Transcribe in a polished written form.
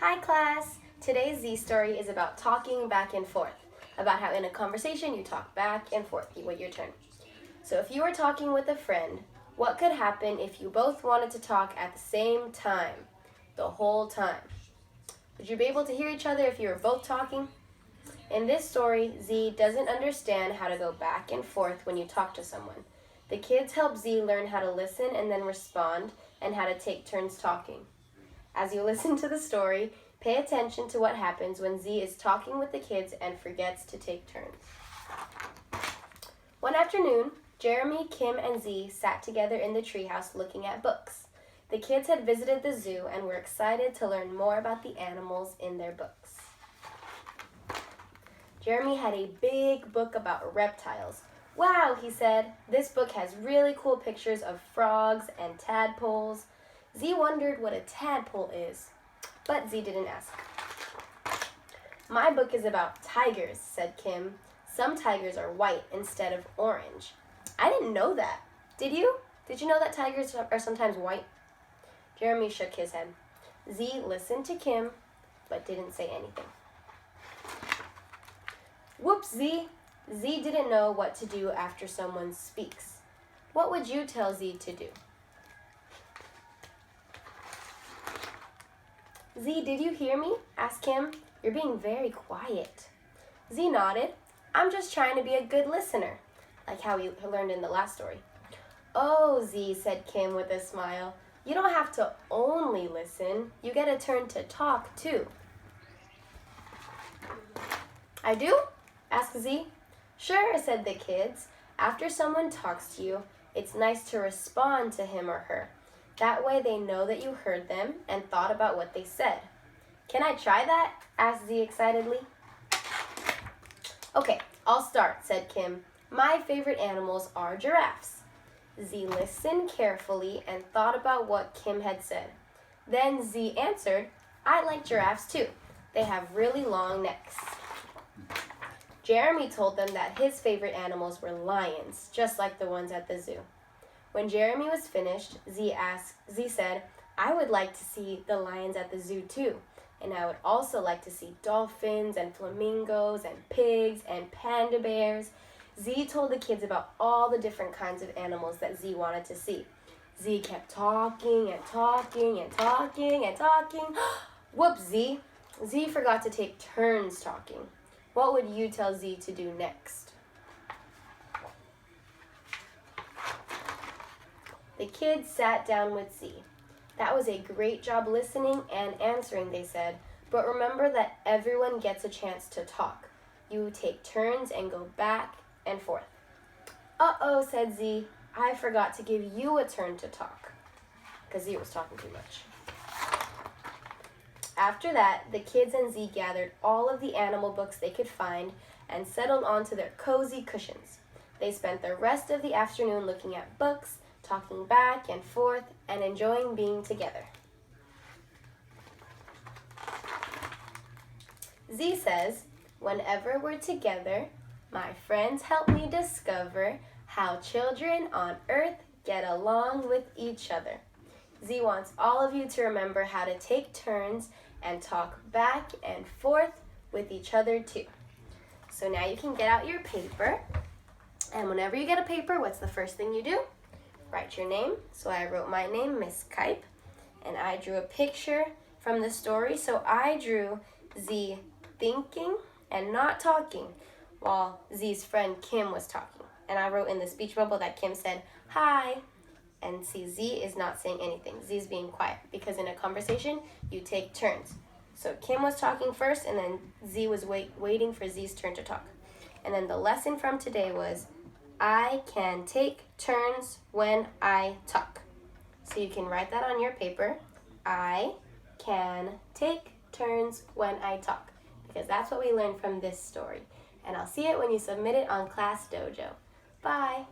Hi class! Today's Z story is about talking back and forth, about how in a conversation you talk back and forth. You wait your turn. So if you were talking with a friend, what could happen if you both wanted to talk at the same time, the whole time? Would you be able to hear each other if you were both talking? In this story, Z doesn't understand how to go back and forth when you talk to someone. The kids help Z learn how to listen and then respond, and how to take turns talking. As you listen to the story, pay attention to what happens when Z is talking with the kids and forgets to take turns. One afternoon, Jeremy, Kim, and Z sat together in the treehouse looking at books. The kids had visited the zoo and were excited to learn more about the animals in their books. Jeremy had a big book about reptiles. "Wow," he said, "this book has really cool pictures of frogs and tadpoles." Z wondered what a tadpole is, but Z didn't ask. "My book is about tigers," said Kim. "Some tigers are white instead of orange." "I didn't know that. Did you? Did you know that tigers are sometimes white?" Jeremy shook his head. Z listened to Kim, but didn't say anything. "Whoops, Z." Z didn't know what to do after someone speaks. What would you tell Z to do? "Z, did you hear me?" asked Kim. "You're being very quiet." Z nodded. "I'm just trying to be a good listener," like how we learned in the last story. "Oh, Z," said Kim with a smile. "You don't have to only listen. You get a turn to talk, too." "I do?" asked Z. "Sure," said the kids. "After someone talks to you, it's nice to respond to him or her. That way they know that you heard them and thought about what they said." "Can I try that?" asked Z excitedly. "Okay, I'll start," said Kim. "My favorite animals are giraffes." Z listened carefully and thought about what Kim had said. Then Z answered, "I like giraffes too. They have really long necks." Jeremy told them that his favorite animals were lions, just like the ones at the zoo. When Jeremy was finished, Z said, "I would like to see the lions at the zoo too, and I would also like to see dolphins and flamingos and pigs and panda bears." Z told the kids about all the different kinds of animals that Z wanted to see. Z kept talking and talking and talking and talking. Whoops, Z. Z forgot to take turns talking. What would you tell Z to do next? The kids sat down with Z. "That was a great job listening and answering," they said. "But remember that everyone gets a chance to talk. You take turns and go back and forth." "Uh-oh," said Z. "I forgot to give you a turn to talk," because Z was talking too much. After that, the kids and Z gathered all of the animal books they could find and settled onto their cozy cushions. They spent the rest of the afternoon looking at books, talking back and forth, and enjoying being together. Z says, "Whenever we're together, my friends help me discover how children on Earth get along with each other." Z wants all of you to remember how to take turns and talk back and forth with each other too. So now you can get out your paper. And whenever you get a paper, what's the first thing you do? Write your name. So I wrote my name, Miss Kipe, and I drew a picture from the story. So I drew Z thinking and not talking while Z's friend Kim was talking. And I wrote in the speech bubble that Kim said, "Hi." And see, Z is not saying anything. Z is being quiet because in a conversation, you take turns. So Kim was talking first, and then Z was waiting for Z's turn to talk. And then the lesson from today was, I can take turns when I talk. So you can write that on your paper. I can take turns when I talk, because that's what we learned from this story. And I'll see it when you submit it on Class Dojo. Bye.